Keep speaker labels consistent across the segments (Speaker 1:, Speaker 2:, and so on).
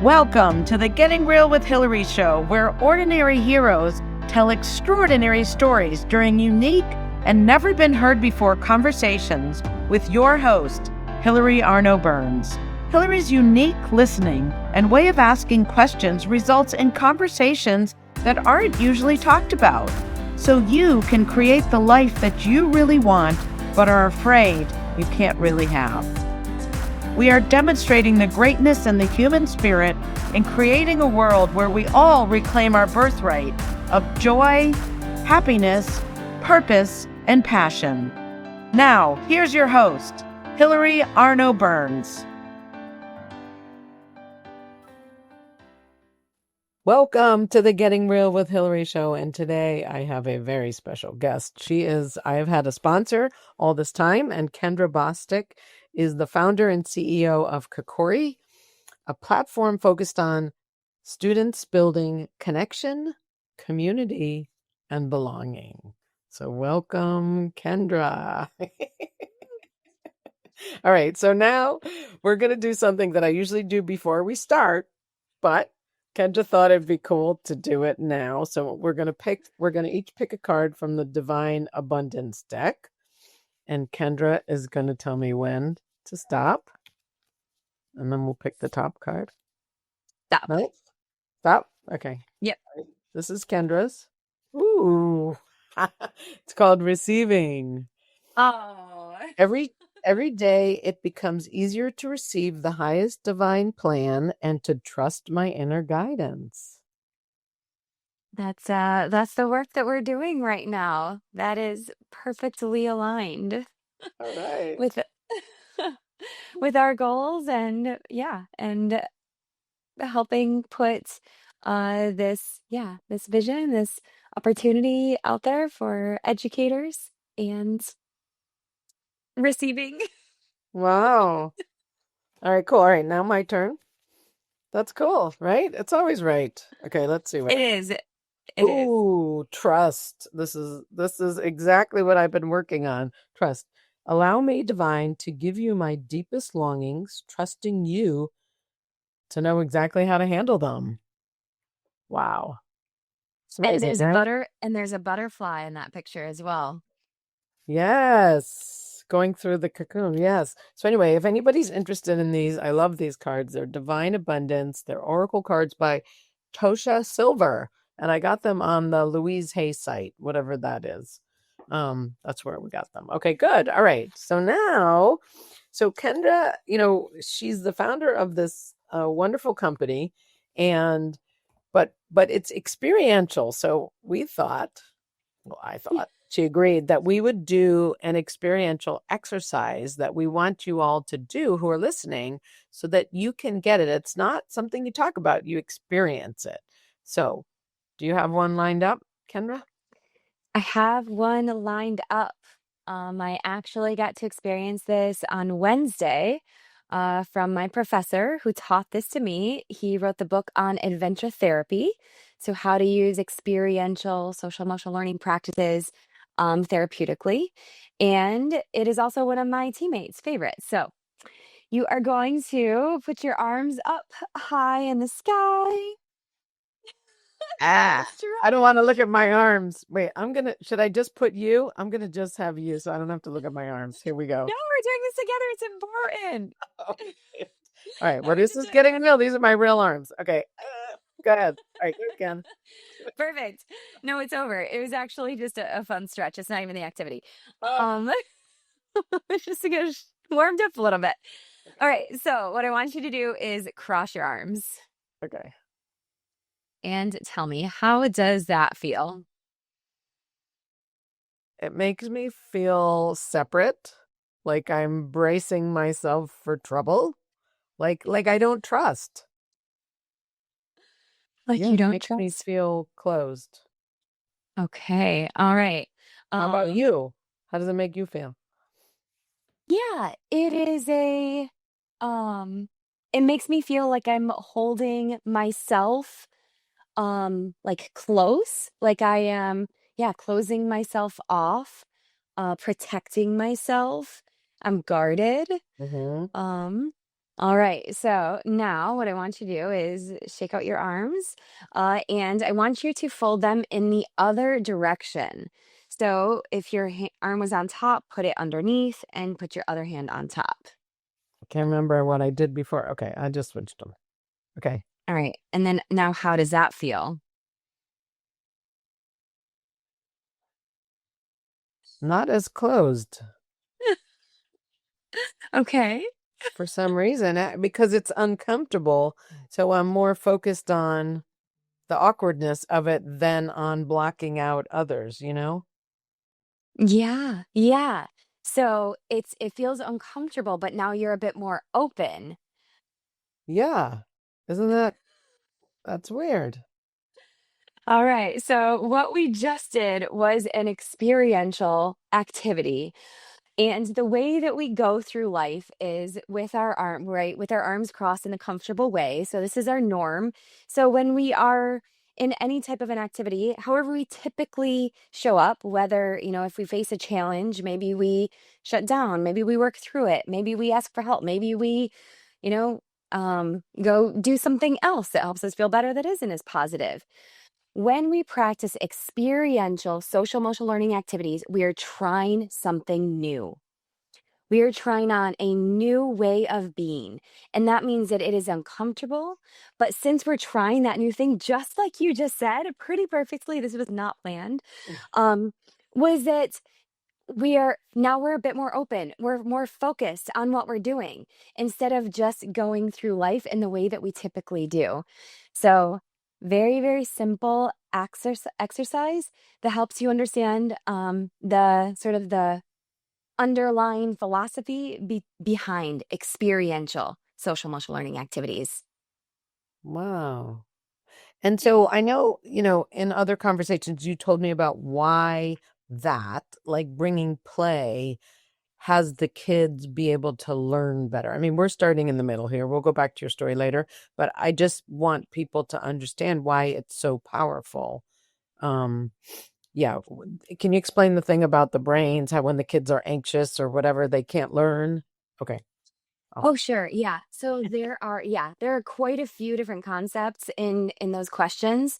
Speaker 1: Welcome to the Getting Real with Hilary show, where ordinary heroes tell extraordinary stories during unique and never been heard before conversations with your host, Hilary Arno Burns. Hilary's unique listening and way of asking questions results in conversations that aren't usually talked about, so you can create the life that you really want but are afraid you can't really have. We are demonstrating the greatness in the human spirit and creating a world where we all reclaim our birthright of joy, happiness, purpose, and passion. Now, here's your host, Hilary Arno Burns. Welcome to the Getting Real with Hilary show, and today I have a very special guest. I have had a sponsor all this time, and Kendra Bostick is the founder and CEO of Kikori, a platform focused on students building connection, community, and belonging. So welcome, Kendra. All right, so now we're going to do something that I usually do before we start, but Kendra thought it'd be cool to do it now. So we're going to each pick a card from the Divine Abundance deck, and Kendra is going to tell me when to stop, and then we'll pick the top card.
Speaker 2: Stop.
Speaker 1: No? Stop? Okay.
Speaker 2: Yep.
Speaker 1: This is Kendra's. Ooh. It's called Receiving.
Speaker 2: Oh.
Speaker 1: Every day it becomes easier to receive the highest divine plan and to trust my inner guidance.
Speaker 2: That's the work that we're doing right now. That is perfectly aligned
Speaker 1: All right.
Speaker 2: with with our goals and helping put this vision, this opportunity out there for educators and receiving.
Speaker 1: Wow. All right, cool. All right, now my turn. That's cool, right? It's always right. Okay, let's see what
Speaker 2: It is. It is.
Speaker 1: Ooh, trust. This is exactly what I've been working on. Trust. Allow me, divine, to give you my deepest longings, trusting you to know exactly how to handle them. Wow. It's
Speaker 2: And
Speaker 1: amazing, right?
Speaker 2: there's a butterfly in that picture as well.
Speaker 1: Yes. Going through the cocoon. Yes. So anyway, if anybody's interested in these, I love these cards. They're Divine Abundance. They're Oracle cards by Tosha Silver. And I got them on the Louise Hay site, whatever that is. That's where we got them. Okay, good. All right. So Kendra, she's the founder of this wonderful company, and but it's experiential. So I thought she agreed that we would do an experiential exercise that we want you all to do who are listening so that you can get it. It's not something you talk about, you experience it. So do you have one lined up, Kendra?
Speaker 2: I have one lined up. I actually got to experience this on Wednesday from my professor who taught this to me. He wrote the book on adventure therapy. So, how to use experiential social emotional learning practices therapeutically. And it is also one of my teammates' favorites. So, you are going to put your arms up high in the sky.
Speaker 1: I don't want to look at my arms. Wait, should I just put you? I'm going to just have you so I don't have to look at my arms. Here we go.
Speaker 2: No, we're doing this together. It's important.
Speaker 1: Okay. All right. Well, this is getting real. These are my real arms. Okay. Go ahead. All right, go again.
Speaker 2: Perfect. No, it's over. It was actually just a fun stretch. It's not even the activity. Just to get warmed up a little bit. All right. So what I want you to do is cross your arms.
Speaker 1: Okay.
Speaker 2: And tell me, how does that feel?
Speaker 1: It makes me feel separate, like I'm bracing myself for trouble, like I don't trust.
Speaker 2: Like you don't
Speaker 1: makes me
Speaker 2: trust?
Speaker 1: feel closed.
Speaker 2: Okay. All right.
Speaker 1: How about you? How does it make you feel?
Speaker 2: Yeah, it is it makes me feel like I'm holding myself like close, like I am closing myself off, protecting myself. I'm guarded.
Speaker 1: Mm-hmm.
Speaker 2: All right. So now what I want you to do is shake out your arms, and I want you to fold them in the other direction. So if your arm was on top, put it underneath and put your other hand on top.
Speaker 1: I can't remember what I did before. Okay, I just switched them. Okay.
Speaker 2: All right. And then now, how does that feel?
Speaker 1: Not as closed
Speaker 2: Okay.
Speaker 1: for some reason because it's uncomfortable. So I'm more focused on the awkwardness of it than on blocking out others, you know?
Speaker 2: Yeah. Yeah. So it feels uncomfortable, but now you're a bit more open.
Speaker 1: Yeah. Isn't that's weird.
Speaker 2: All right. So what we just did was an experiential activity. And the way that we go through life is with our arm, right, with our arms crossed in a comfortable way. So this is our norm. So when we are in any type of an activity, however we typically show up, whether, if we face a challenge, maybe we shut down, maybe we work through it, maybe we ask for help, maybe we, you know, go do something else that helps us feel better that isn't as positive. When we practice experiential social emotional learning activities, we are trying something new. We are trying on a new way of being. And that means that it is uncomfortable. But since we're trying that new thing, just like you just said, pretty perfectly, this was not planned, um, was that we're a bit more open. We're more focused on what we're doing instead of just going through life in the way that we typically do. So, very, very simple exercise that helps you understand the sort of the underlying philosophy behind experiential social emotional learning activities.
Speaker 1: Wow. And so I know, in other conversations, you told me about why that, like bringing play, has the kids be able to learn better. I mean, we're starting in the middle here. We'll go back to your story later, but I just want people to understand why it's so powerful. Um, yeah. Can you explain the thing about the brains, how when the kids are anxious or whatever, they can't learn? Okay. Oh,
Speaker 2: Oh, sure. Yeah. So there are quite a few different concepts in those questions.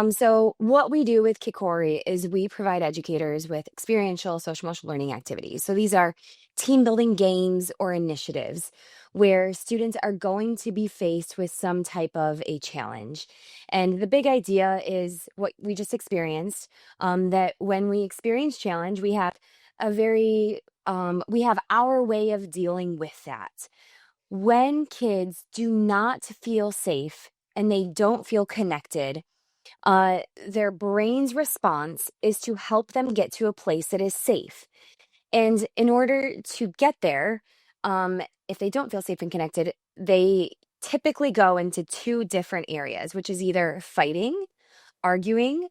Speaker 2: So what we do with Kikori is we provide educators with experiential social emotional learning activities. So these are team building games or initiatives where students are going to be faced with some type of a challenge. And the big idea is what we just experienced, that when we experience challenge, we have our way of dealing with that. When kids do not feel safe and they don't feel connected, their brain's response is to help them get to a place that is safe. And in order to get there, if they don't feel safe and connected, they typically go into two different areas, which is either fighting, arguing,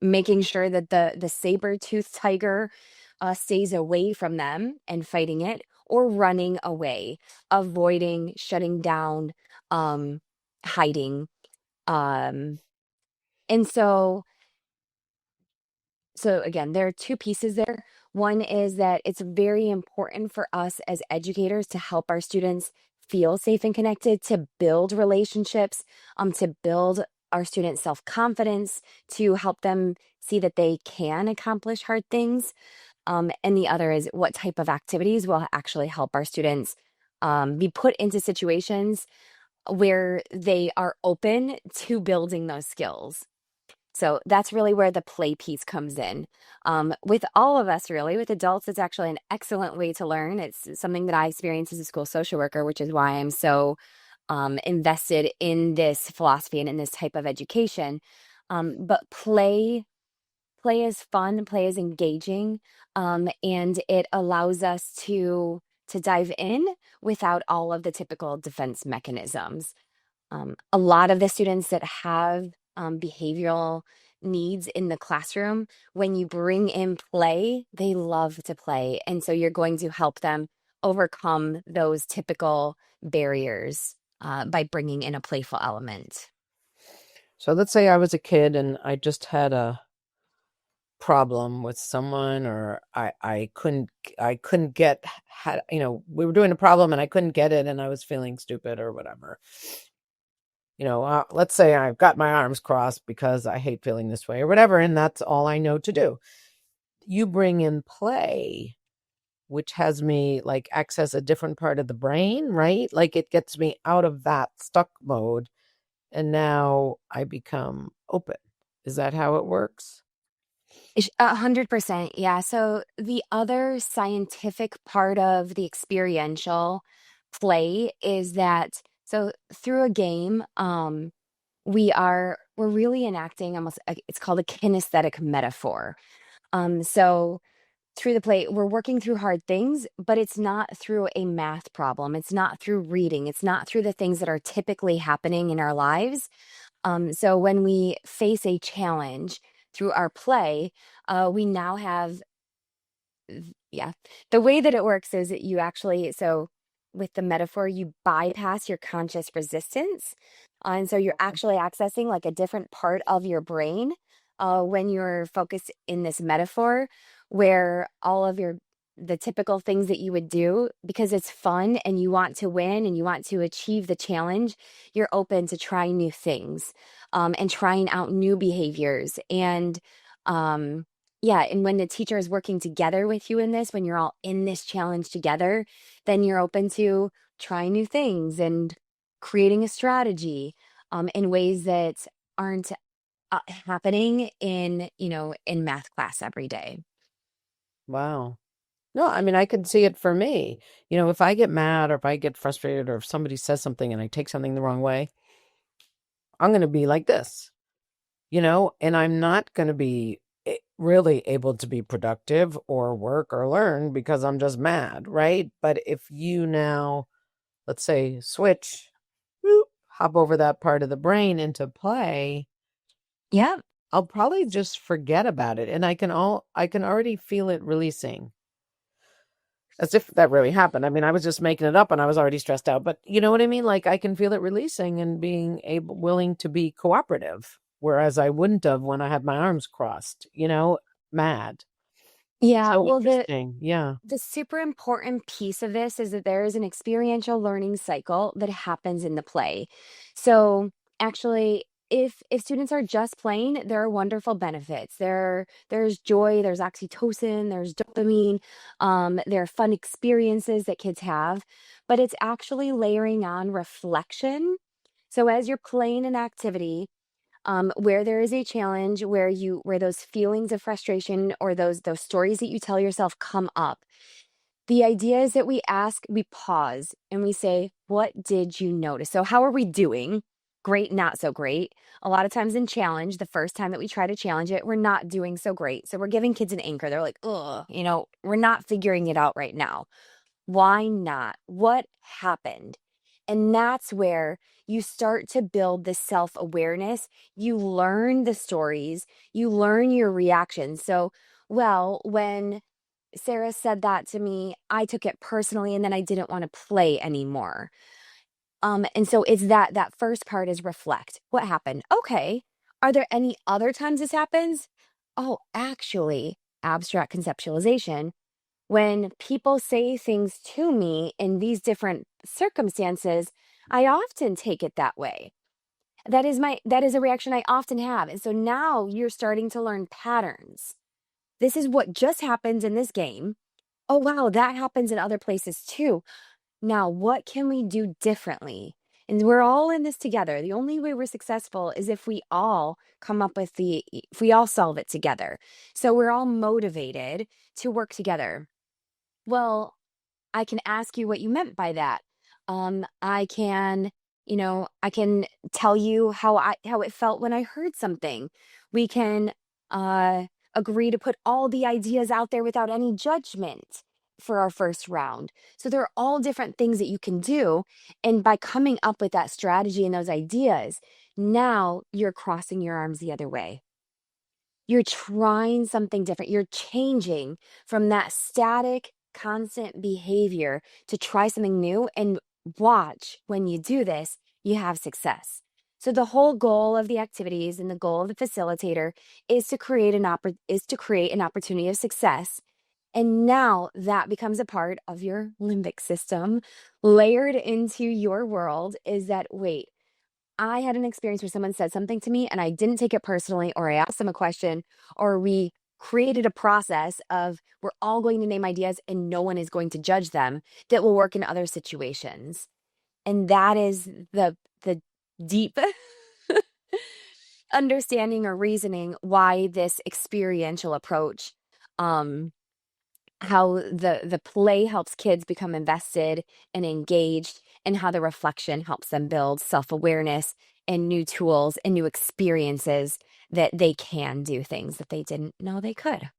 Speaker 2: making sure that the saber-toothed tiger stays away from them and fighting it, or running away, avoiding, shutting down, hiding. Um, and so again, there are two pieces there. One is that it's very important for us as educators to help our students feel safe and connected, to build relationships, to build our students' self-confidence, to help them see that they can accomplish hard things. And the other is what type of activities will actually help our students be put into situations where they are open to building those skills. So that's really where the play piece comes in. With all of us, really, with adults, it's actually an excellent way to learn. It's something that I experienced as a school social worker, which is why I'm so invested in this philosophy and in this type of education. But play is fun, play is engaging, and it allows us to dive in without all of the typical defense mechanisms. A lot of the students that have behavioral needs in the classroom, when you bring in play, they love to play. And so you're going to help them overcome those typical barriers by bringing in a playful element.
Speaker 1: so let's say I was a kid and I just had a
Speaker 3: problem with someone, or I couldn't get, had, we were doing a problem and I couldn't get it and I was feeling stupid or whatever. Let's say I've got my arms crossed because I hate feeling this way or whatever, and that's all I know to do. You bring in play, which has me like access a different part of the brain, right? Like it gets me out of that stuck mode, and now I become open. Is that how it works?
Speaker 2: 100%. Yeah. So the other scientific part of the experiential play is that so through a game, we're really enacting it's called a kinesthetic metaphor. So through the play, we're working through hard things, but it's not through a math problem. It's not through reading. It's not through the things that are typically happening in our lives. So when we face a challenge through our play, we now have, yeah, the way that it works is that you actually, so with the metaphor, you bypass your conscious resistance. And so you're actually accessing like a different part of your brain when you're focused in this metaphor, where all of the typical things that you would do, because it's fun and you want to win and you want to achieve the challenge, you're open to trying new things and trying out new behaviors. And yeah, and when the teacher is working together with you in this, when you're all in this challenge together, then you're open to trying new things and creating a strategy in ways that aren't happening in math class every day.
Speaker 3: Wow. No, I mean, I can see it for me. If I get mad or if I get frustrated or if somebody says something and I take something the wrong way, I'm going to be like this, and I'm not going to be really able to be productive or work or learn because I'm just mad, right? But if you now, let's say, switch, hop over that part of the brain into play,
Speaker 2: Yeah.
Speaker 3: I'll probably just forget about it, and I can already feel it releasing. As if that really happened. I mean, I was just making it up and I was already stressed out, but you know what I mean? Like I can feel it releasing and being willing to be cooperative, whereas I wouldn't have when I had my arms crossed, mad.
Speaker 2: Yeah.
Speaker 3: So
Speaker 2: Well,
Speaker 3: interesting. Yeah.
Speaker 2: the super important piece of this is that there is an experiential learning cycle that happens in the play. So actually, if students are just playing, there are wonderful benefits. There's joy, there's oxytocin, there's dopamine, there are fun experiences that kids have, but it's actually layering on reflection. So as you're playing an activity, where there is a challenge, where those feelings of frustration or those stories that you tell yourself come up, the idea is that we pause and we say, what did you notice? So how are we doing? Great, not so great. A lot of times in challenge, the first time that we try to challenge it, we're not doing so great. So we're giving kids an anchor. They're like, ugh, we're not figuring it out right now. Why not? What happened? And that's where you start to build this self awareness. You learn the stories, you learn your reactions. So, well, when Sarah said that to me, I took it personally and then I didn't want to play anymore. And so it's that first part is reflect. What happened? Okay. Are there any other times this happens? Oh, actually, abstract conceptualization. When people say things to me in these different circumstances, I often take it that way. That is a reaction I often have. And so now you're starting to learn patterns. This is what just happens in this game. Oh, wow, that happens in other places too. Now, what can we do differently? And we're all in this together. The only way we're successful is if we all if we all solve it together. So we're all motivated to work together. Well, I can ask you what you meant by that. I can, I can tell you how it felt when I heard something. We can agree to put all the ideas out there without any judgment for our first round. So there are all different things that you can do. And by coming up with that strategy and those ideas, now you're crossing your arms the other way. You're trying something different. You're changing from that static, constant behavior to try something new. And watch when you do this, you have success. So the whole goal of the activities and the goal of the facilitator is to create an opportunity of success. And now that becomes a part of your limbic system, layered into your world is that, wait, I had an experience where someone said something to me and I didn't take it personally, or I asked them a question, or we created a process of we're all going to name ideas and no one is going to judge them that will work in other situations. And that is the deep understanding or reasoning why this experiential approach, um, how the play helps kids become invested and engaged, and how the reflection helps them build self-awareness and new tools and new experiences that they can do things that they didn't know they could.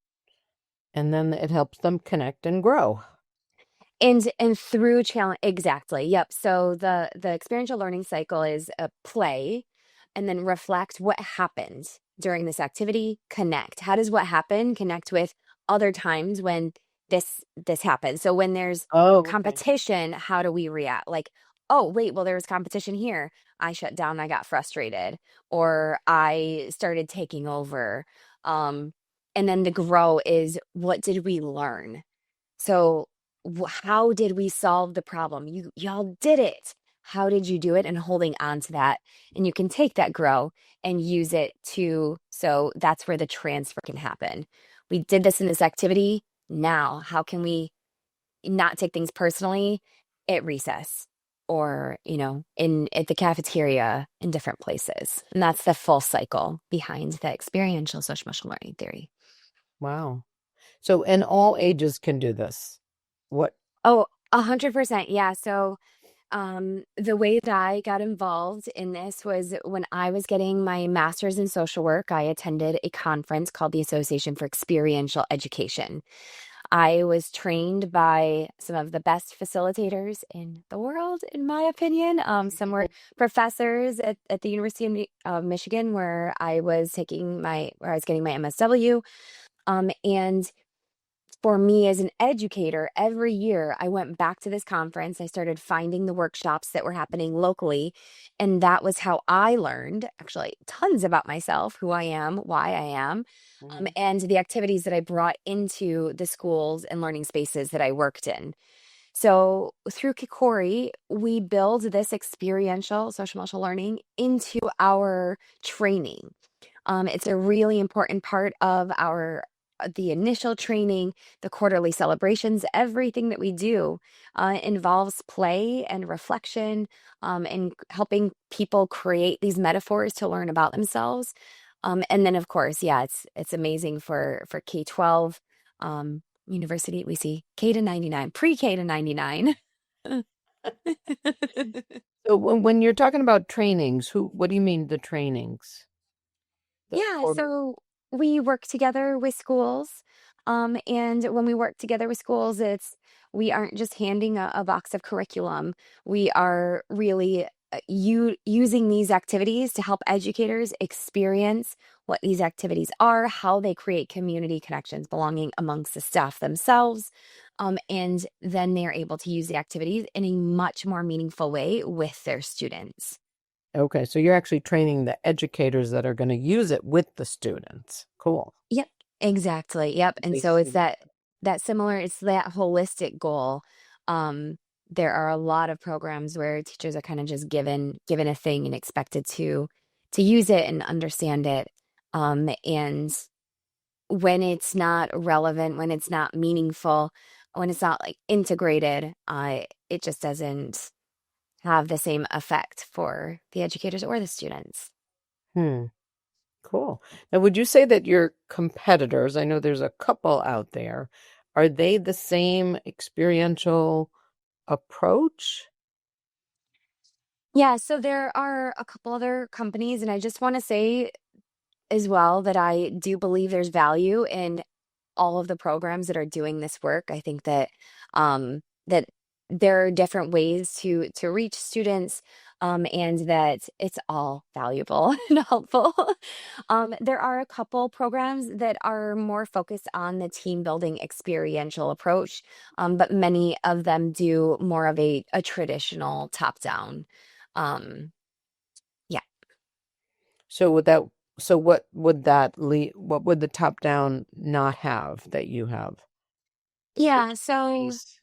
Speaker 3: And then it helps them connect and grow.
Speaker 2: And through challenge, exactly. Yep. So the experiential learning cycle is a play, and then reflect what happened during this activity, connect. How does what happened connect with other times when this happens? So when there's
Speaker 3: Oh, okay.
Speaker 2: competition, how do we react? Like, oh, wait, well, there was competition here. I shut down, I got frustrated, or I started taking over. Um, and then the grow is, what did we learn? So how did we solve the problem? Y'all did it. How did you do it? And holding on to that. And you can take that grow and use it to, so that's where the transfer can happen. We did this in this activity. Now, how can we not take things personally at recess, or, in at the cafeteria, in different places? And that's the full cycle behind the experiential social emotional learning theory.
Speaker 3: Wow. So, and all ages can do this. What?
Speaker 2: Oh, 100%. Yeah. So the way that I got involved in this was when I was getting my master's in social work. I attended a conference called the Association for Experiential Education. I was trained by some of the best facilitators in the world, in my opinion. Some were professors at the University of Michigan, where I was getting my MSW. And for me as an educator, every year I went back to this conference. I started finding the workshops that were happening locally. And that was how I learned actually tons about myself, who I am, why I am,
Speaker 3: Mhm.
Speaker 2: and the activities that I brought into the schools and learning spaces that I worked in. So through Kikori, we build this experiential social emotional learning into our training. It's a really important part of the initial training, the quarterly celebrations. Everything that we do involves play and reflection, and helping people create these metaphors to learn about themselves. And then, of course, yeah, it's amazing for K-12, university. We see K to 99, pre-K to 99.
Speaker 3: So when you're talking about trainings, what do you mean the trainings? The
Speaker 2: Yeah,
Speaker 3: quarter.
Speaker 2: so we work together with schools. And when we work together with schools, we aren't just handing a box of curriculum. We are really using these activities to help educators experience what these activities are, how they create community connections, belonging amongst the staff themselves. And then they're able to use the activities in a much more meaningful way with their students.
Speaker 3: Okay, so you're actually training the educators that are going to use it with the students. Cool.
Speaker 2: Yep, exactly. Yep. And
Speaker 3: They
Speaker 2: so it's
Speaker 3: see.
Speaker 2: it's that holistic goal. Um, there are a lot of programs where teachers are kind of just given a thing and expected to use it and understand it. And when it's not relevant, when it's not meaningful, when it's not like integrated, it just doesn't have the same effect for the educators or the students.
Speaker 3: Hmm. Cool. Now, would you say that your competitors, I know there's a couple out there, are they the same experiential approach?
Speaker 2: Yeah, so there are a couple other companies, and I just want to say as well that I do believe there's value in all of the programs that are doing this work. I think that there are different ways to reach students, and that it's all valuable and helpful. There are a couple programs that are more focused on the team building experiential approach, but many of them do more of a traditional top down. Um, yeah.
Speaker 3: So would that, so what would that lead, what would the top down not have that you have?
Speaker 2: Yeah, so
Speaker 3: Nice.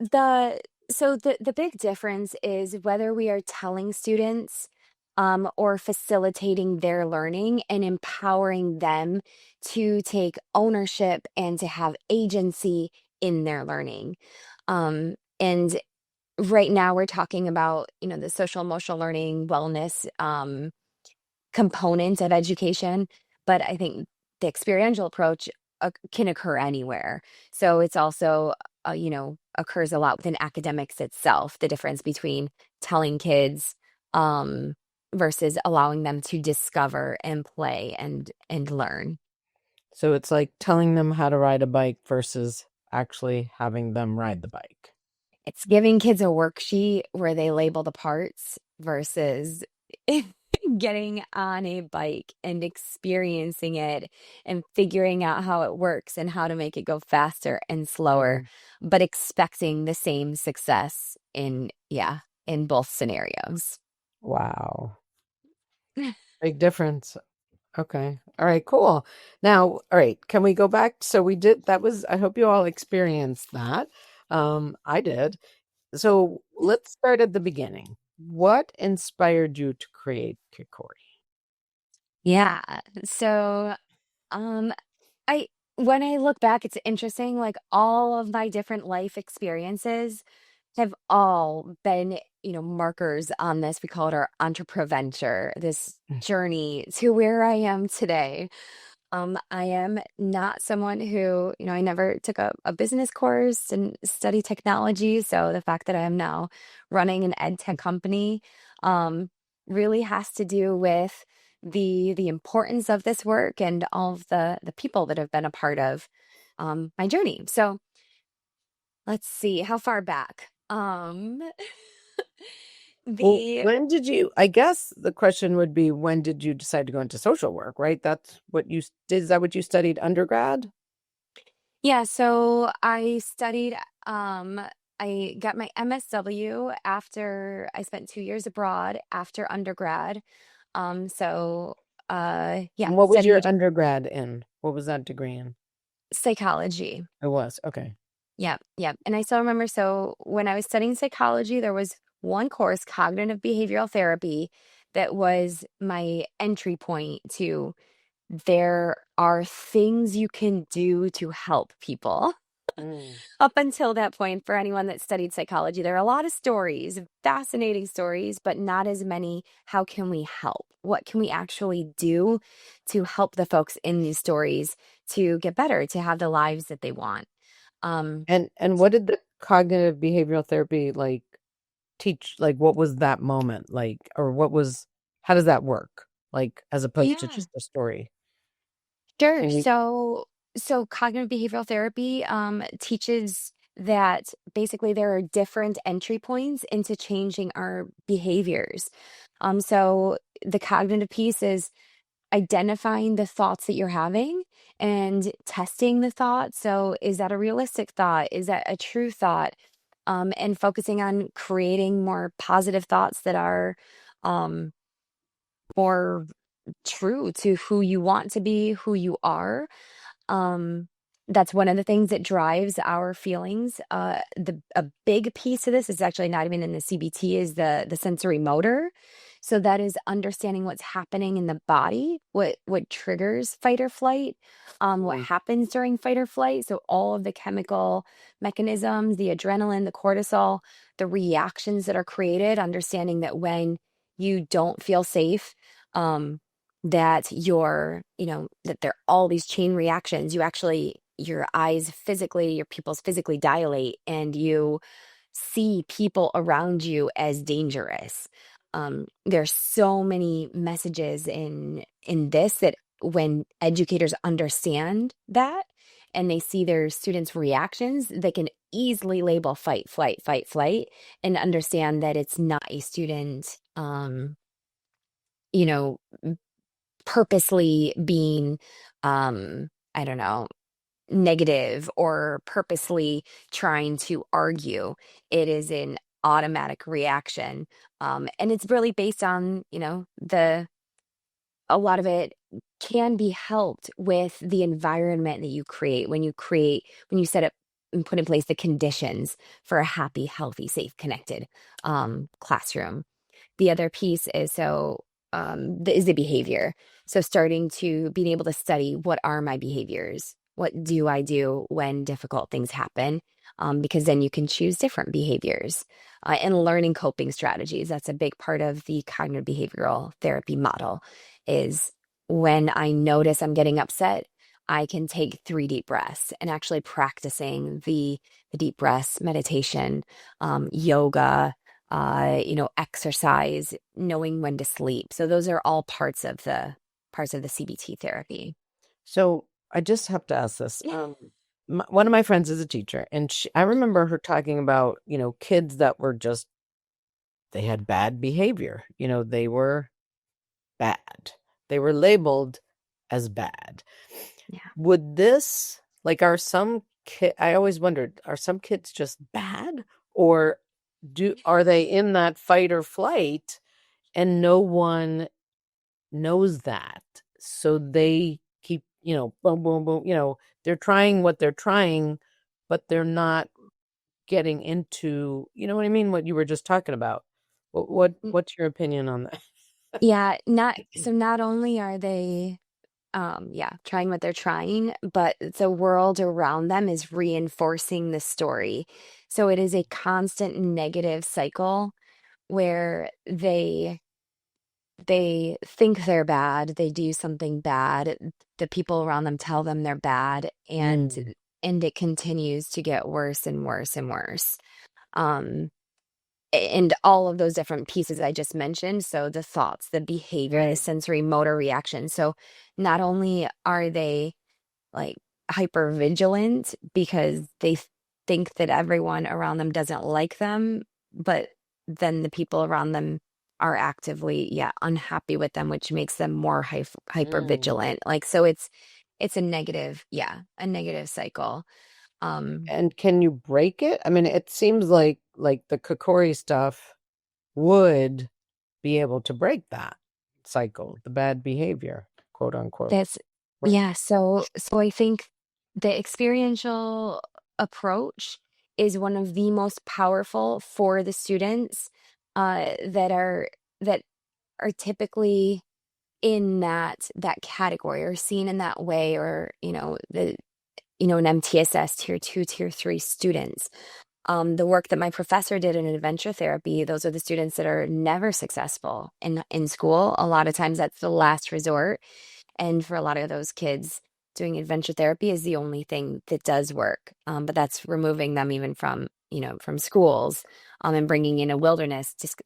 Speaker 2: the the big difference is whether we are telling students or facilitating their learning and empowering them to take ownership and to have agency in their learning. And right now we're talking about, the social emotional learning wellness component of education, but I think the experiential approach can occur anywhere. So it's also, occurs a lot within academics itself, the difference between telling kids um, versus allowing them to discover and play and learn.
Speaker 3: So it's like telling them how to ride a bike versus actually having them ride the bike.
Speaker 2: It's giving kids a worksheet where they label the parts versus getting on a bike and experiencing it and figuring out how it works and how to make it go faster and slower,
Speaker 3: Mhm.
Speaker 2: but expecting the same success in both scenarios.
Speaker 3: Wow. Big difference. Okay. All right, cool. Now, all right, can we go back? So we did, that was, I hope you all experienced that. I did. So let's start at the beginning. What inspired you to create Kikori?
Speaker 2: Yeah. So, um, I when I look back, it's interesting, like all of my different life experiences have all been, markers on this. We call it our entrepreneurship, this journey to where I am today. I am not someone who, I never took a business course and study technology. So the fact that I am now running an ed tech company, um, really has to do with the importance of this work and all of the people that have been a part of my journey. So let's see how far back.
Speaker 3: Well,
Speaker 2: The
Speaker 3: when did you, I guess the question would be, when did you decide to go into social work, right? That's what you did. Is that what you studied undergrad?
Speaker 2: Yeah, so I got my MSW after I spent 2 years abroad after undergrad. Yeah,
Speaker 3: And what was your
Speaker 2: studied
Speaker 3: undergrad in? What was that degree in?
Speaker 2: psychology.
Speaker 3: It was. Okay.
Speaker 2: Yep, yep. And I still remember, so when I was studying psychology, there was one course, cognitive behavioral therapy, that was my entry point to there are things you can do to help people.
Speaker 3: Mm.
Speaker 2: Up until that point, for anyone that studied psychology, there are a lot of stories, fascinating stories, but not as many. How can we help? What can we actually do to help the folks in these stories to get better, to have the lives that they want? Um,
Speaker 3: And what did the cognitive behavioral therapy like teach? Like, what was that moment like, or what was, how does that work? Like, as opposed to
Speaker 2: yeah,
Speaker 3: just a story?
Speaker 2: sure.
Speaker 3: Can you?
Speaker 2: So cognitive behavioral therapy teaches that basically there are different entry points into changing our behaviors. So the cognitive piece is identifying the thoughts that you're having and testing the thought. So, is that a realistic thought? Is that a true thought? And focusing on creating more positive thoughts that are um, more true to who you want to be, who you are. um, that's one of the things that drives our feelings. A big piece of this is actually not even in the CBT, is the sensory motor. So that is understanding what's happening in the body, what triggers fight or flight, what
Speaker 3: Mm.
Speaker 2: happens during fight or flight. So all of the chemical mechanisms, the adrenaline, the cortisol, the reactions that are created, understanding that when you don't feel safe, um, that that there are all these chain reactions. You actually, your eyes physically, your pupils physically dilate, and you see people around you as dangerous. There's so many messages in this that when educators understand that and they see their students' reactions, they can easily label fight, flight, fight, flight, and understand that it's not a student, you know, purposely being, I don't know, negative or purposely trying to argue. It is an automatic reaction. And it's really based on, a lot of it can be helped with the environment that you create when you set up and put in place the conditions for a happy, healthy, safe, connected classroom. The other piece is is the behavior. So starting to being able to study, what are my behaviors? What do I do when difficult things happen? Because then you can choose different behaviors and learning coping strategies. That's a big part of the cognitive behavioral therapy model is when I notice I'm getting upset, I can take 3 deep breaths and actually practicing the deep breaths, meditation, yoga, exercise, knowing when to sleep. So those are all parts of the CBT therapy.
Speaker 3: So I just have to ask this. One of my friends is a teacher, and I remember her talking about, kids that were they had bad behavior. They were bad. They were labeled as bad.
Speaker 2: Yeah.
Speaker 3: Would this, are some I always wondered, are some kids just bad, or are they in that fight or flight and no one knows that? So they keep, boom, boom, boom, they're trying what they're trying, but they're not getting into, you know what I mean? What you were just talking about. What's your opinion on that?
Speaker 2: Yeah, not only are they trying what they're trying, but the world around them is reinforcing the story. So it is a constant negative cycle where they think they're bad, they do something bad, the people around them tell them they're bad, and it continues to get worse and worse and worse. And all of those different pieces I just mentioned. So the thoughts, the behavior, the sensory motor reaction. So not only are they like hyper vigilant because they think that everyone around them doesn't like them, but then the people around them are actively, unhappy with them, which makes them more hyper vigilant. So it's a negative cycle.
Speaker 3: And can you break it? I mean, it seems like the Kikori stuff would be able to break that cycle, the bad behavior, quote unquote.
Speaker 2: That's
Speaker 3: Right?
Speaker 2: yeah. So I think the experiential approach is one of the most powerful for the students that are typically in that category or seen in that way, or an MTSS tier 2, tier 3 students. The work that my professor did in adventure therapy, those are the students that are never successful in school. A lot of times that's the last resort. And for a lot of those kids, doing adventure therapy is the only thing that does work. But that's removing them even from schools, and bringing in a wilderness, just,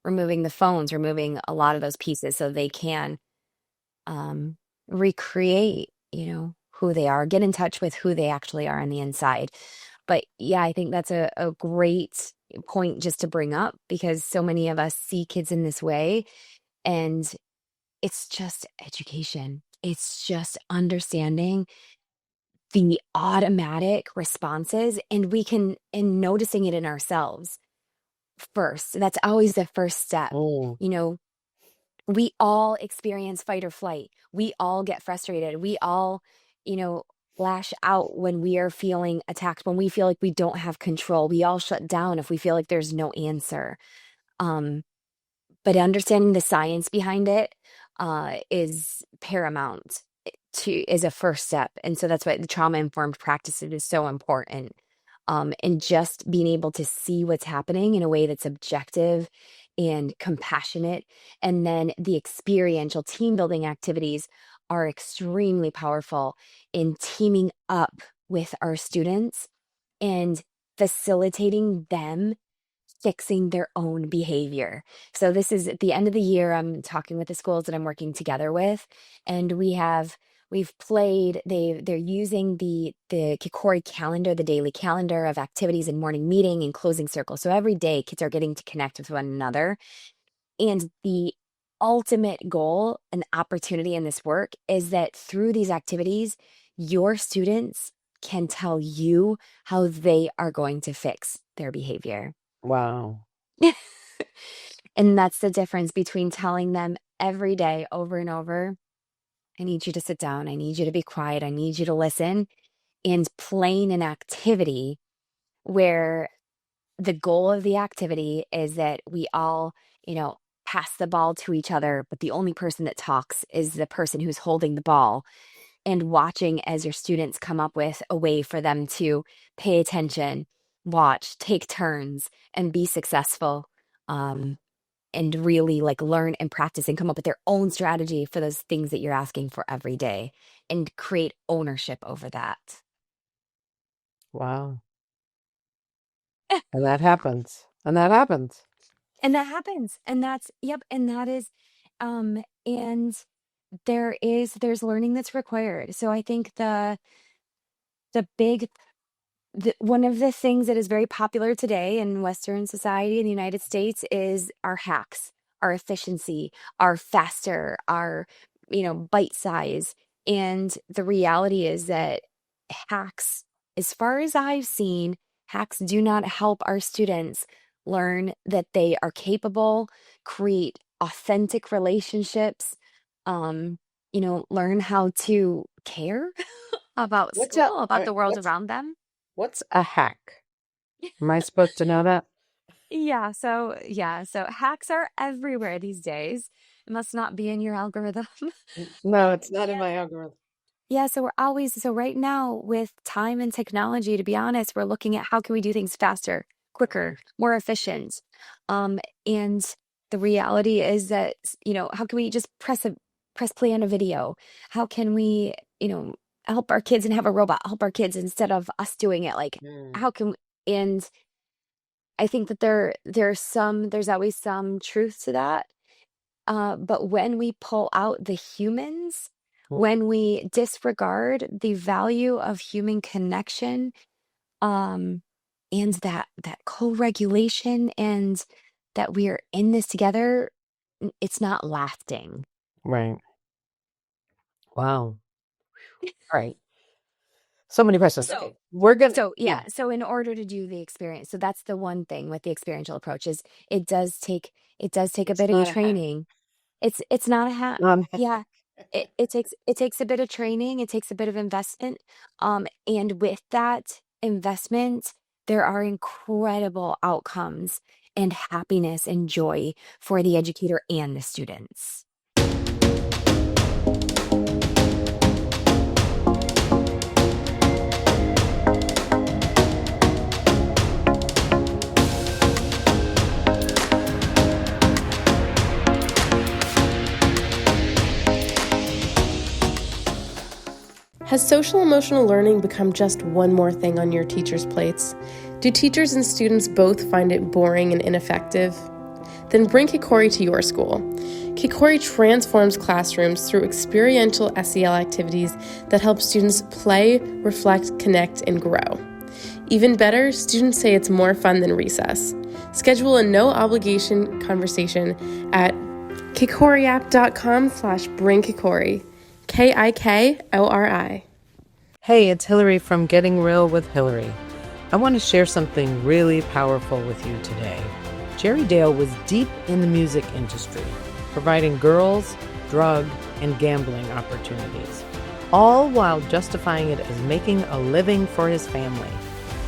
Speaker 2: removing the phones, removing a lot of those pieces so they can recreate, who they are, get in touch with who they actually are on the inside. But yeah, I think that's a great point just to bring up, because so many of us see kids in this way, and it's just education. It's just understanding the automatic responses, and noticing it in ourselves first. That's always the first step. We all experience fight or flight. We all get frustrated. We all, lash out when we are feeling attacked, when we feel like we don't have control. We all shut down if we feel like there's no answer. But understanding the science behind it is paramount is a first step. And so that's why the trauma-informed practice is so important. And just being able to see what's happening in a way that's objective and compassionate. And then the experiential team building activities are extremely powerful in teaming up with our students and facilitating them fixing their own behavior. So this is at the end of the year, I'm talking with the schools that I'm working together with, and we've played, they're using the Kikori calendar, the daily calendar of activities and morning meeting and closing circle. So every day kids are getting to connect with one another. And the ultimate goal and opportunity in this work is that through these activities, your students can tell you how they are going to fix their behavior.
Speaker 3: Wow.
Speaker 2: And that's the difference between telling them every day over and over, I need you to sit down. I need you to be quiet. I need you to listen, and playing an activity where the goal of the activity is that we all, pass the ball to each other, but the only person that talks is the person who's holding the ball, and watching as your students come up with a way for them to pay attention, watch, take turns, and be successful. And really like learn and practice and come up with their own strategy for those things that you're asking for every day, and create ownership over that.
Speaker 3: Wow. And that happens. And that happens.
Speaker 2: And that happens. And that's, yep. And that is, and there's learning that's required. So I think the big, one of the things that is very popular today in Western society in the United States is our hacks, our efficiency, our faster, our, bite size. And the reality is that hacks, as far as I've seen, hacks do not help our students learn that they are capable, create authentic relationships, learn how to care about school, about the world around them.
Speaker 3: What's a hack? Am I supposed to know that?
Speaker 2: So hacks are everywhere these days. It must not be in your algorithm.
Speaker 3: No, it's not in my algorithm.
Speaker 2: Yeah, so right now with time and technology, to be honest, we're looking at how can we do things faster, quicker, more efficient. And the reality is that, how can we just press play on a video? How can we, help our kids and have a robot help our kids instead of us doing it? Like, how can, and I think that there's always some truth to that. But when we pull out the humans, when we disregard the value of human connection, and that co-regulation, and that we are in this together, it's not lasting.
Speaker 3: Right. Wow. All right. So many questions.
Speaker 2: So,
Speaker 3: okay.
Speaker 2: So in order to do the experience, so that's the one thing with the experiential approach is it does take a bit of training. It's not a hack. Yeah. It takes a bit of training. It takes a bit of investment. And with that investment, there are incredible outcomes and happiness and joy for the educator and the students.
Speaker 4: Has social-emotional learning become just one more thing on your teachers' plates? Do teachers and students both find it boring and ineffective? Then bring Kikori to your school. Kikori transforms classrooms through experiential SEL activities that help students play, reflect, connect, and grow. Even better, students say it's more fun than recess. Schedule a no-obligation conversation at kikoriapp.com/bringkikori. Kikori.
Speaker 3: Hey, it's Hilary from Getting Real with Hilary. I want to share something really powerful with you today. Jerry Dale was deep in the music industry, providing girls, drug, and gambling opportunities, all while justifying it as making a living for his family.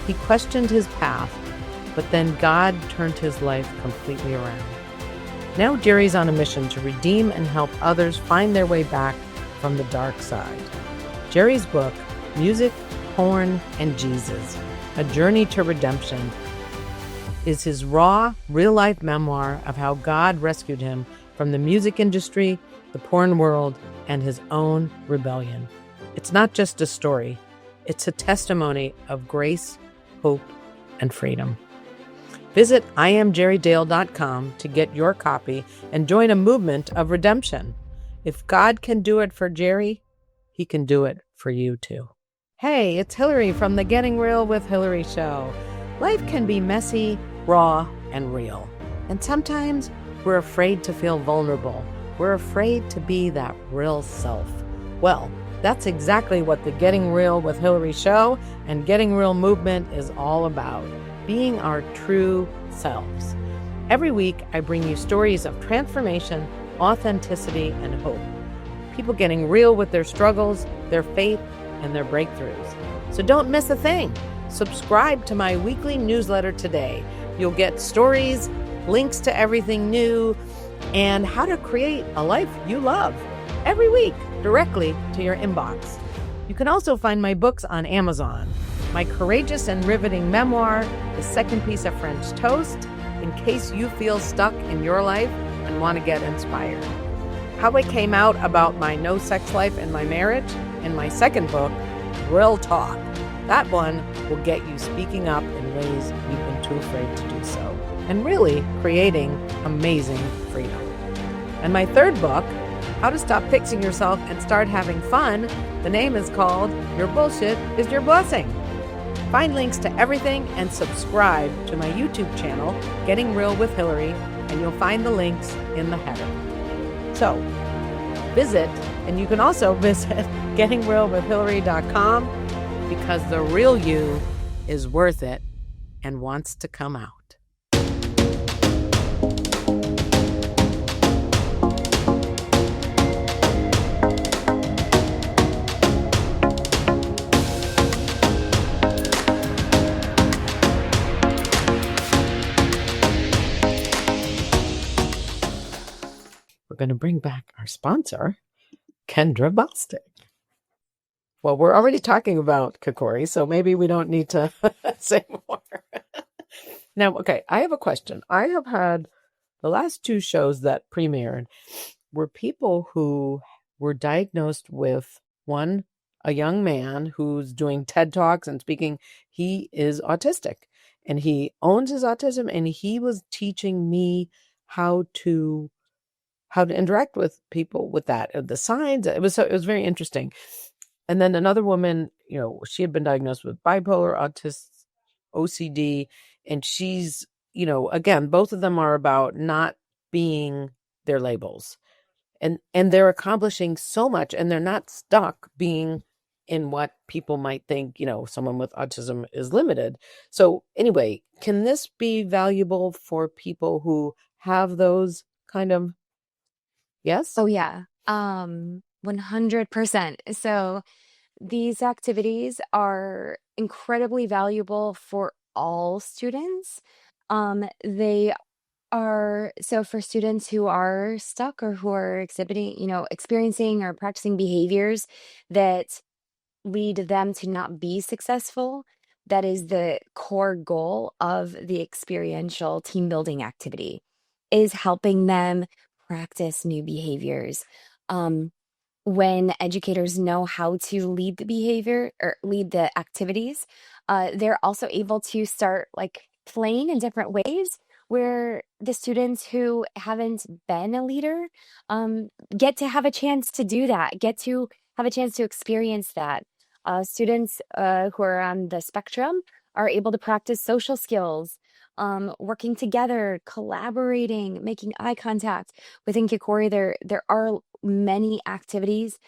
Speaker 3: He questioned his path, but then God turned his life completely around. Now Jerry's on a mission to redeem and help others find their way back from the dark side. Jerry's book, Music, Porn, and Jesus, A Journey to Redemption, is his raw, real-life memoir of how God rescued him from the music industry, the porn world, and his own rebellion. It's not just a story. It's a testimony of grace, hope, and freedom. Visit IamJerryDale.com to get your copy and join a movement of redemption. If God can do it for Jerry, he can do it for you too. Hey, it's Hilary from the Getting Real with Hilary show. Life can be messy, raw, and real. And sometimes we're afraid to feel vulnerable. We're afraid to be that real self. Well, that's exactly what the Getting Real with Hilary show and Getting Real movement is all about. Being our true selves. Every week, I bring you stories of transformation, authenticity, and hope. People getting real with their struggles, their faith, and their breakthroughs. So don't miss a thing. Subscribe to my weekly newsletter today. You'll get stories, links to everything new, and how to create a life you love every week directly to your inbox. You can also find my books on Amazon. My courageous and riveting memoir, The Second Piece of French Toast, in case you feel stuck in your life and want to get inspired. How I came out about my no sex life in my marriage, in my second book, Real Talk. That one will get you speaking up in ways you've been too afraid to do so, and really creating amazing freedom. And my third book, How to Stop Fixing Yourself and Start Having Fun, the name is called Your Bullshit is Your Blessing. Find links to everything and subscribe to my YouTube channel, Getting Real with Hilary, and you'll find the links in the header. So visit, and you can also visit gettingrealwithhilary.com, because the real you is worth it and wants to come out. We're going to bring back our sponsor, Kendra Bostick. Well, we're already talking about Kikori, so maybe we don't need to say more. Now, okay, I have a question. I have had the last two shows that premiered were people who were diagnosed with, one, a young man who's doing TED Talks and speaking. He is autistic, and he owns his autism, and he was teaching me how to interact with people with that, the signs. It was very interesting. And then another woman, she had been diagnosed with bipolar, OCD, and she's, again, both of them are about not being their labels. And they're accomplishing so much, and they're not stuck being in what people might think, someone with autism is limited. So anyway, can this be valuable for people who have those kind of, yes?
Speaker 2: Oh, yeah. 100%. So these activities are incredibly valuable for all students. They are so for students who are stuck or who are experiencing or practicing behaviors that lead them to not be successful. That is the core goal of the experiential team building activity, is helping them practice new behaviors. When educators know how to lead the behavior or lead the activities, they're also able to start playing in different ways where the students who haven't been a leader get to have a chance to do that, get to have a chance to experience that. Students who are on the spectrum are able to practice social skills, working together, collaborating, making eye contact. Within Kikori, there are many activities,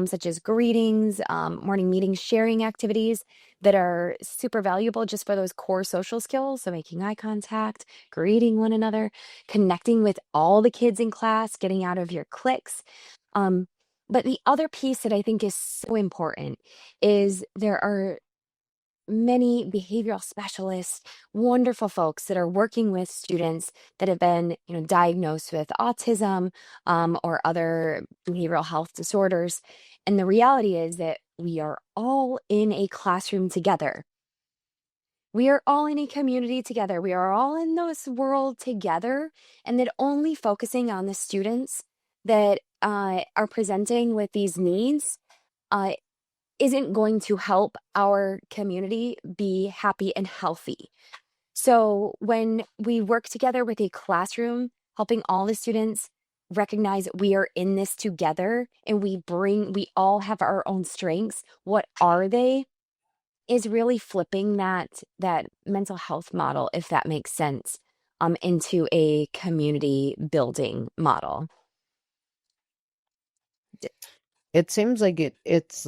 Speaker 2: such as greetings, morning meetings, sharing activities that are super valuable just for those core social skills. So making eye contact, greeting one another, connecting with all the kids in class, getting out of your cliques. But the other piece that I think is so important is there are many behavioral specialists, wonderful folks that are working with students that have been, diagnosed with autism or other behavioral health disorders. And the reality is that we are all in a classroom together. We are all in a community together. We are all in this world together, and that only focusing on the students that are presenting with these needs isn't going to help our community be happy and healthy. So when we work together with a classroom, helping all the students recognize we are in this together, and we all have our own strengths. What are they? Is really flipping that mental health model, if that makes sense, into a community building model.
Speaker 3: It seems like it's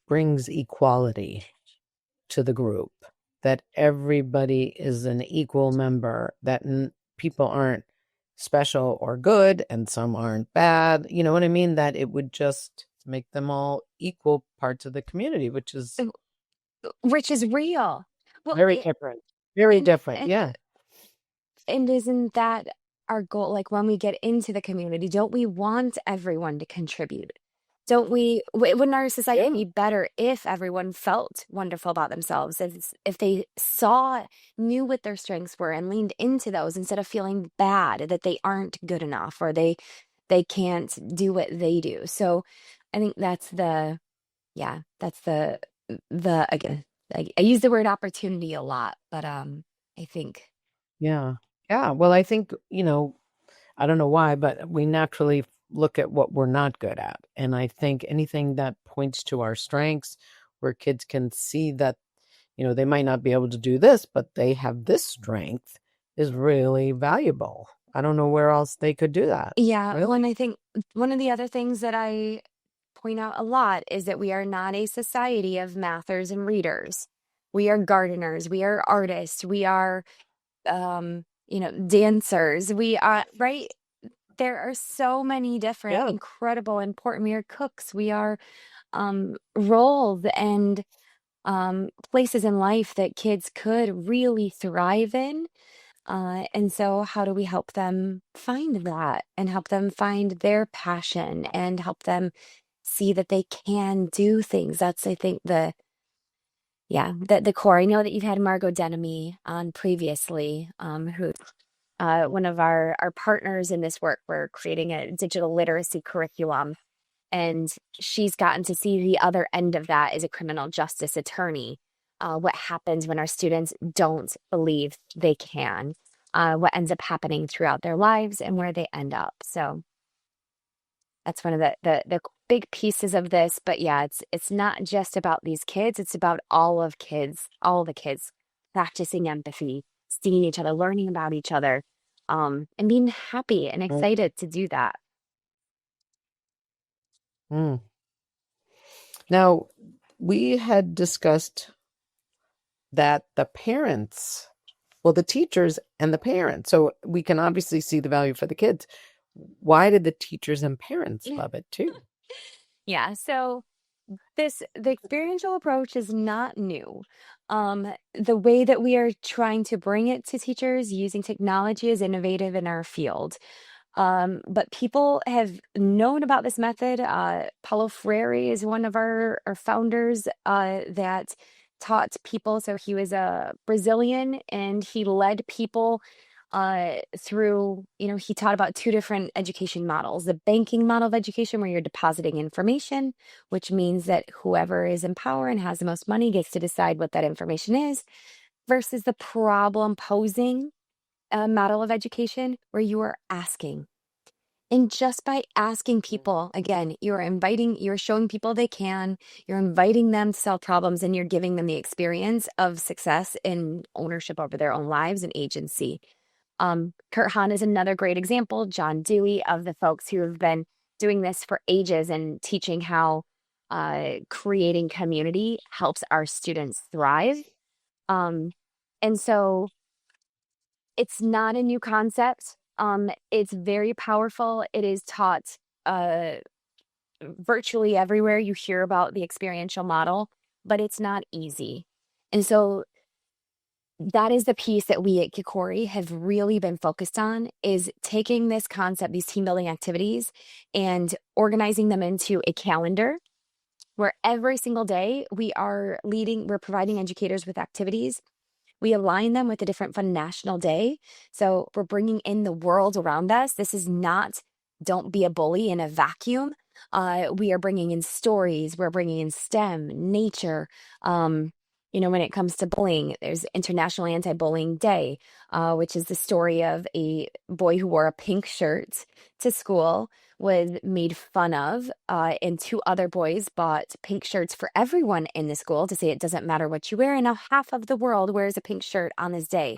Speaker 3: brings equality to the group, that everybody is an equal member, that people aren't special or good and some aren't bad. You know what I mean? That it would just make them all equal parts of the community, which is
Speaker 2: real. Well,
Speaker 3: very different. Very different.
Speaker 2: and
Speaker 3: Yeah.
Speaker 2: and isn't that our goal? Like when we get into the community, don't we want everyone to contribute? Don't we? Wouldn't our society
Speaker 3: Yeah.
Speaker 2: be better if everyone felt wonderful about themselves? If they knew what their strengths were and leaned into those instead of feeling bad that they aren't good enough or they can't do what they do. So I think that's the again, I use the word opportunity a lot, but I think
Speaker 3: Yeah. Yeah. Well, I think, I don't know why, but we naturally look at what we're not good at. And I think anything that points to our strengths, where kids can see that, they might not be able to do this, but they have this strength, is really valuable. I don't know where else they could do that.
Speaker 2: yeah,
Speaker 3: Really?
Speaker 2: well, and I think one of the other things that I point out a lot is that we are not a society of mathers and readers. We are gardeners, we are artists, we are dancers. We are right. There are so many different
Speaker 3: Yeah.
Speaker 2: incredible important we are cooks. We are roles and places in life that kids could really thrive in. And so, how do we help them find that and help them find their passion and help them see that they can do things? That's, I think, the core. I know that you've had Margot Denemy on previously, who one of our partners in this work. We're creating a digital literacy curriculum. And she's gotten to see the other end of that as a criminal justice attorney. What happens when our students don't believe they can, what ends up happening throughout their lives and where they end up. So that's one of the big pieces of this. But yeah, it's not just about these kids. It's about all the kids practicing empathy, seeing each other, learning about each other, and being happy and excited to do that.
Speaker 3: Mm. Now, we had discussed that the teachers and the parents, so we can obviously see the value for the kids. Why did the teachers and parents love it too?
Speaker 2: Yeah, so the experiential approach is not new. The way that we are trying to bring it to teachers using technology is innovative in our field. But people have known about this method. Paulo Freire is one of our founders that taught people. So he was a Brazilian and he led people through, he taught about two different education models: the banking model of education, where you're depositing information, which means that whoever is in power and has the most money gets to decide what that information is, versus the problem posing model of education, where you are asking. And just by asking people, again, you're showing people they can, you're inviting them to solve problems, and you're giving them the experience of success and ownership over their own lives and agency. Kurt Hahn is another great example, John Dewey, of the folks who have been doing this for ages and teaching how creating community helps our students thrive. And so it's not a new concept. It's very powerful. It is taught virtually everywhere you hear about the experiential model, but it's not easy. And so that is the piece that we at Kikori have really been focused on, is taking this concept, these team building activities, and organizing them into a calendar where every single day we're providing educators with activities. We align them with a different fun national day. So we're bringing in the world around us. This is not don't be a bully in a vacuum. We are bringing in stories. We're bringing in STEM, nature. When it comes to bullying, there's International Anti-Bullying Day, which is the story of a boy who wore a pink shirt to school, was made fun of, and two other boys bought pink shirts for everyone in the school to say it doesn't matter what you wear, and now half of the world wears a pink shirt on this day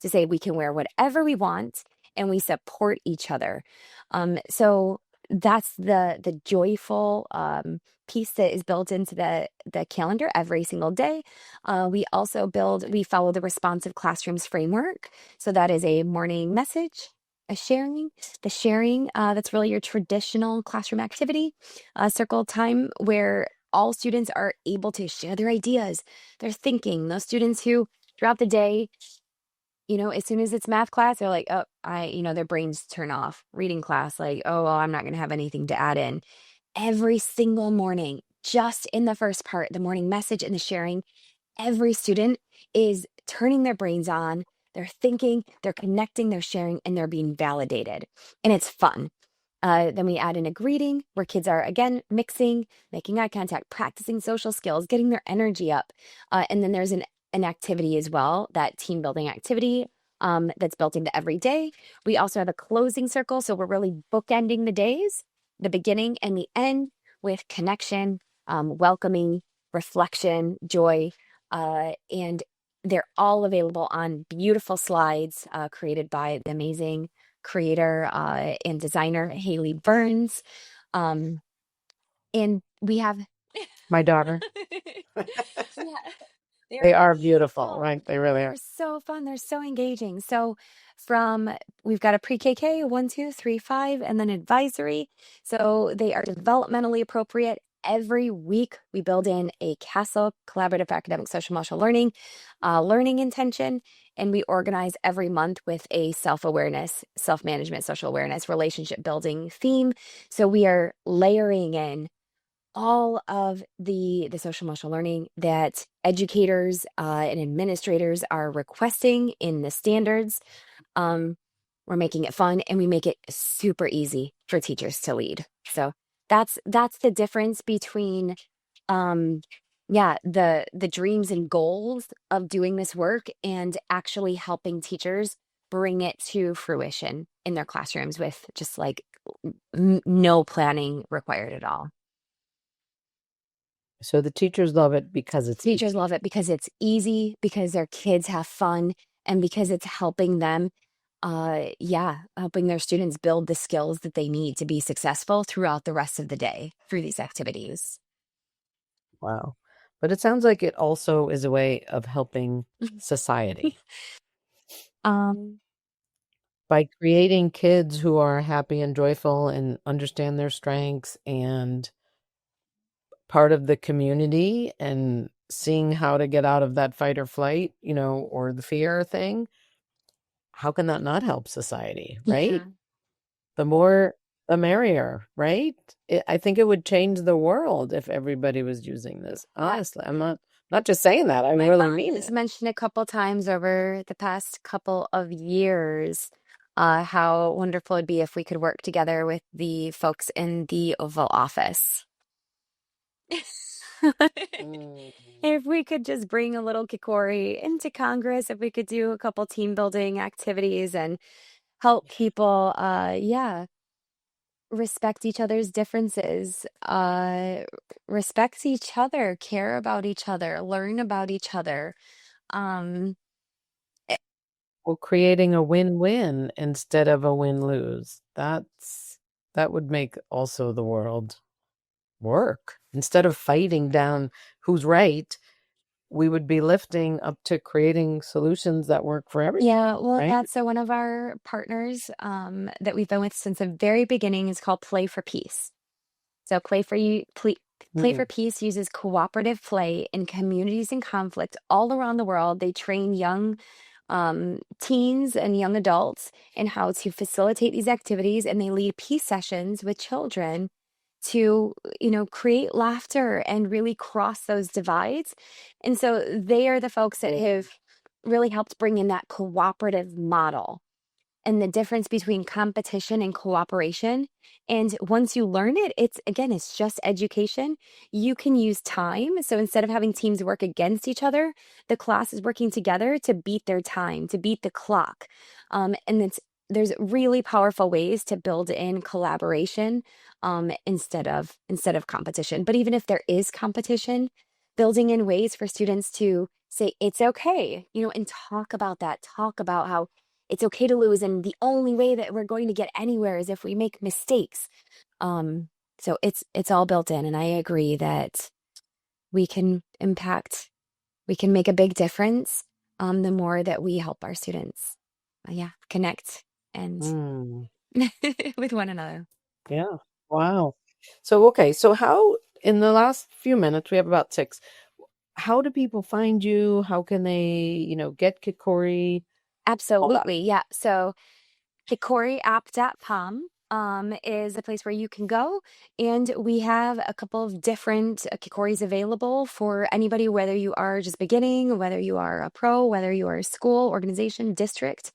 Speaker 2: to say we can wear whatever we want and we support each other. So that's the joyful piece that is built into the calendar every single day. We follow the responsive classrooms framework. So that is a morning message, sharing. The sharing, that's really your traditional classroom activity, circle time where all students are able to share their ideas, their thinking. Those students who throughout the day, as soon as it's math class, they're like, oh, their brains turn off. Reading class, like, oh, well, I'm not going to have anything to add in. Every single morning, just in the first part, the morning message and the sharing, every student is turning their brains on. They're thinking, they're connecting, they're sharing, and they're being validated. And it's fun. Then we add in a greeting where kids are, again, mixing, making eye contact, practicing social skills, getting their energy up. And then there's an activity as well, that team building activity that's built into every day. We also have a closing circle. So we're really bookending the days, the beginning and the end, with connection, welcoming, reflection, joy. And they're all available on beautiful slides created by the amazing creator and designer Haley Burns. And we have
Speaker 3: My daughter.
Speaker 2: yeah,
Speaker 3: They are beautiful, right? They really are.
Speaker 2: they're so fun. They're so engaging. So we've got a pre-KK, 1, 2, 3, 5, and then advisory. So they are developmentally appropriate. Every week we build in a CASEL, collaborative academic social emotional learning intention, and we organize every month with a self-awareness, self-management, social awareness, relationship building theme. So we are layering in all of the social emotional learning that educators and administrators are requesting in the standards. We're making it fun, and we make it super easy for teachers to lead. So that's the difference between the dreams and goals of doing this work and actually helping teachers bring it to fruition in their classrooms with just like no planning required at all.
Speaker 3: So the teachers love it because it's
Speaker 2: Teachers
Speaker 3: easy.
Speaker 2: love it because it's easy, because their kids have fun, and because it's helping them, helping their students build the skills that they need to be successful throughout the rest of the day through these activities.
Speaker 3: Wow. But it sounds like it also is a way of helping society by creating kids who are happy and joyful and understand their strengths and part of the community and seeing how to get out of that fight or flight, or the fear thing. How can that not help society, right?
Speaker 2: Yeah.
Speaker 3: The more, the merrier, right? I think it would change the world if everybody was using this. Honestly, I'm not just saying that. I really mean
Speaker 2: It's
Speaker 3: it.
Speaker 2: mentioned a couple times over the past couple of years how wonderful it'd be if we could work together with the folks in the Oval Office. If we could just bring a little Kikori into Congress, if we could do a couple team building activities and help people, respect each other's differences, respect each other, care about each other, learn about each other. Um,
Speaker 3: Well, creating a win-win instead of a win-lose. That would make also the world work. Instead of fighting down who's right, we would be lifting up to creating solutions that work for everyone.
Speaker 2: Yeah, well,
Speaker 3: right?
Speaker 2: that's so one of our partners that we've been with since the very beginning is called Play for Peace. So Play for Peace uses cooperative play in communities in conflict all around the world. They train young teens and young adults in how to facilitate these activities, and they lead peace sessions with children to, create laughter and really cross those divides. And so they are the folks that have really helped bring in that cooperative model and the difference between competition and cooperation. And once you learn it, it's just education. You can use time. So instead of having teams work against each other, the class is working together to beat their time, to beat the clock. And there's really powerful ways to build in collaboration instead of competition. But even if there is competition, building in ways for students to say it's okay, and talk about how it's okay to lose, and the only way that we're going to get anywhere is if we make mistakes. So it's all built in, and I agree that we can make a big difference the more that we help our students connect and
Speaker 3: Mm,
Speaker 2: with one another.
Speaker 3: yeah. Wow. So, okay. So, how, in the last few minutes, we have about 6, how do people find you? How can they, get Kikori? All that.
Speaker 2: Absolutely. Yeah. So KikoriApp.com is a place where you can go. And we have a couple of different Kikoris available for anybody, whether you are just beginning, whether you are a pro, whether you are a school, organization, district.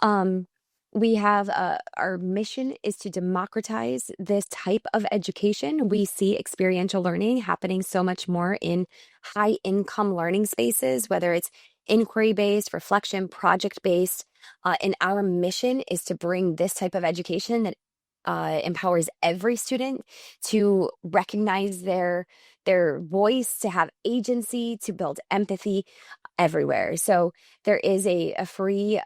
Speaker 2: Um, we have our mission is to democratize this type of education. We see experiential learning happening so much more in high income learning spaces, whether it's inquiry based, reflection, project based. And our mission is to bring this type of education that empowers every student to recognize their voice, to have agency, to build empathy everywhere. So there is a free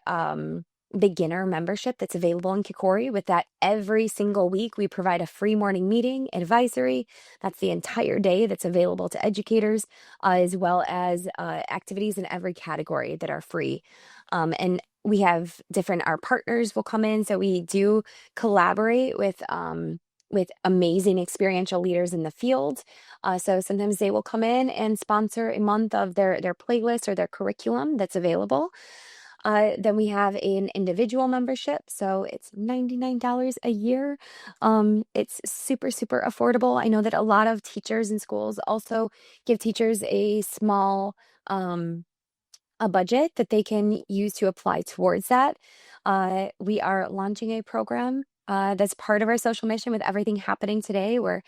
Speaker 2: beginner membership that's available in Kikori. With that, every single week we provide a free morning meeting advisory. That's the entire day that's available to educators, as well as activities in every category that are free. And we have our partners will come in. So we do collaborate with amazing experiential leaders in the field. So sometimes they will come in and sponsor a month of their playlist or their curriculum that's available. Then we have an individual membership. So it's $99 a year. It's super, super affordable. I know that a lot of teachers and schools also give teachers a small a budget that they can use to apply towards that. We are launching a program that's part of our social mission with everything happening today, where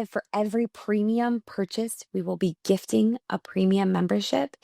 Speaker 2: for every premium purchased, we will be gifting a premium membership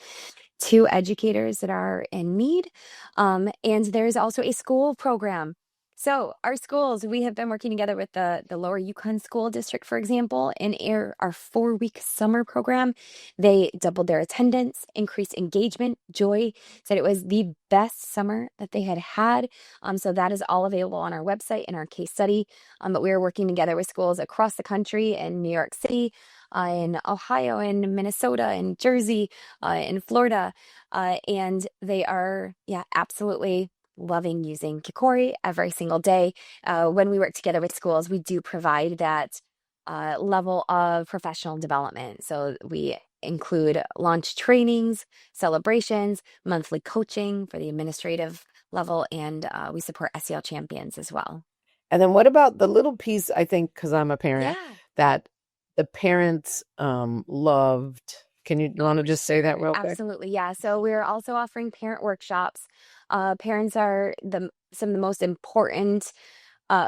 Speaker 2: to educators that are in need. And there's also a school program. So our schools, we have been working together with the Lower Yukon School District, for example, in our 4-week summer program. They doubled their attendance, increased engagement. Joy said it was the best summer that they had had. So that is all available on our website in our case study. But we are working together with schools across the country in New York City, in Ohio, in Minnesota, in Jersey, in Florida. And they are, absolutely loving using Kikori every single day. When we work together with schools, we do provide that level of professional development. So we include launch trainings, celebrations, monthly coaching for the administrative level, and we support SEL champions as well.
Speaker 3: And then what about the little piece, I think, because I'm a parent,
Speaker 2: Yeah.
Speaker 3: that the parents loved? Can you want to just say that real quick?
Speaker 2: Absolutely. Yeah. So we're also offering parent workshops. Parents are some of the most important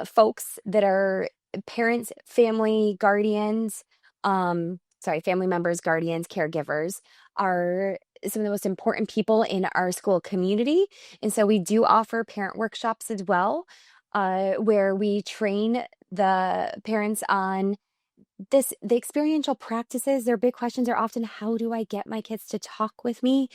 Speaker 2: folks that are parents, family, guardians, family members, guardians, caregivers are some of the most important people in our school community. And so we do offer parent workshops as well, where we train the parents on the experiential practices. Their big questions are often, how do I get my kids to talk with me?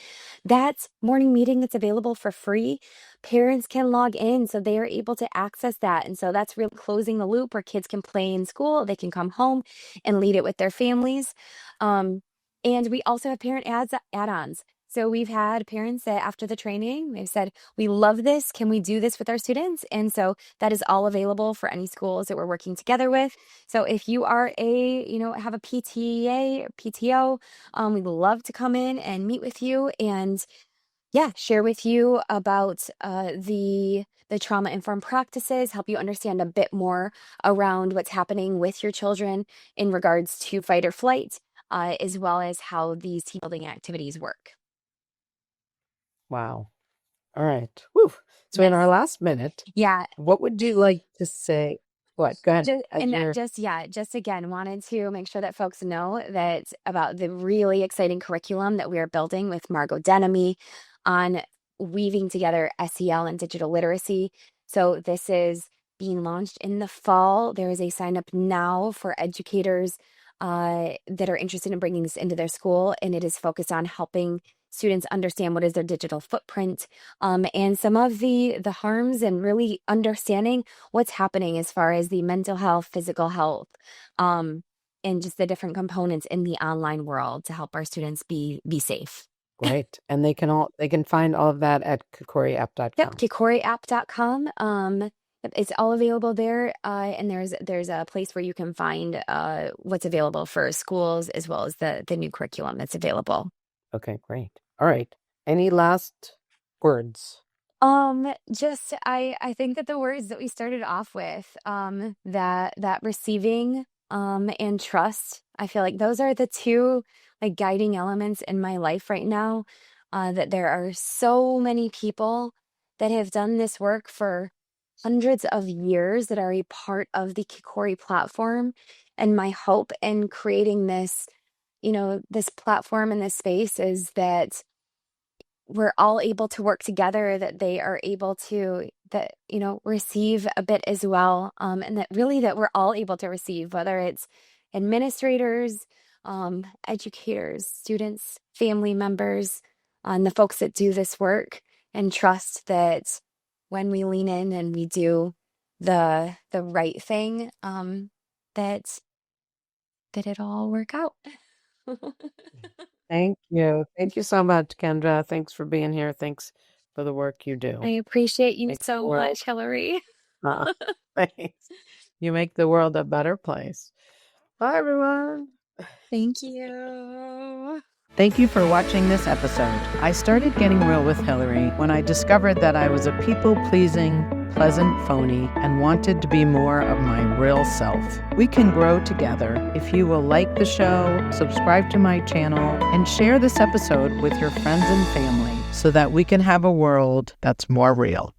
Speaker 2: That morning meeting that's available for free, parents can log in so they are able to access that. And so that's really closing the loop where kids can play in school, they can come home and lead it with their families. And we also have parent add-ons. So we've had parents that after the training, they've said, we love this. Can we do this with our students? And so that is all available for any schools that we're working together with. So if you are have a PTA or PTO, we'd love to come in and meet with you and share with you about the trauma-informed practices, help you understand a bit more around what's happening with your children in regards to fight or flight, as well as how these team building activities work.
Speaker 3: Wow. All right. Woo. So in our last minute, what would you like to say? What? Go ahead.
Speaker 2: Just again, wanted to make sure that folks know that about the really exciting curriculum that we are building with Margot Denemy on weaving together SEL and digital literacy. So this is being launched in the fall. There is a sign up now for educators that are interested in bringing this into their school, and it is focused on helping students understand what is their digital footprint, and some of the harms, and really understanding what's happening as far as the mental health, physical health, and just the different components in the online world to help our students be safe.
Speaker 3: Great. And they can find all of that at kikoriapp.com.
Speaker 2: Yep, kikoriapp.com. It's all available there, and there's a place where you can find what's available for schools as well as the new curriculum that's available.
Speaker 3: Okay, great. All right. Any last words?
Speaker 2: Just I think that the words that we started off with, that receiving and trust, I feel like those are the two like guiding elements in my life right now. That there are so many people that have done this work for hundreds of years that are a part of the Kikori platform. And my hope in creating this, this platform and this space is that we're all able to work together, that they are able to, receive a bit as well. And that we're all able to receive, whether it's administrators, educators, students, family members, and the folks that do this work, and trust that when we lean in and we do the right thing, that it'll all work out.
Speaker 3: Thank you. Thank you so much, Kendra. Thanks for being here. Thanks for the work you do.
Speaker 2: I appreciate you
Speaker 3: Make the
Speaker 2: so
Speaker 3: world-
Speaker 2: much, Hilary.
Speaker 3: Thanks. You make the world a better place. Bye, everyone.
Speaker 2: Thank you.
Speaker 1: Thank you for watching this episode. I started getting real with Hilary when I discovered that I was a people-pleasing, pleasant phony and wanted to be more of my real self. We can grow together if you will like the show, subscribe to my channel, and share this episode with your friends and family so that we can have a world that's more real.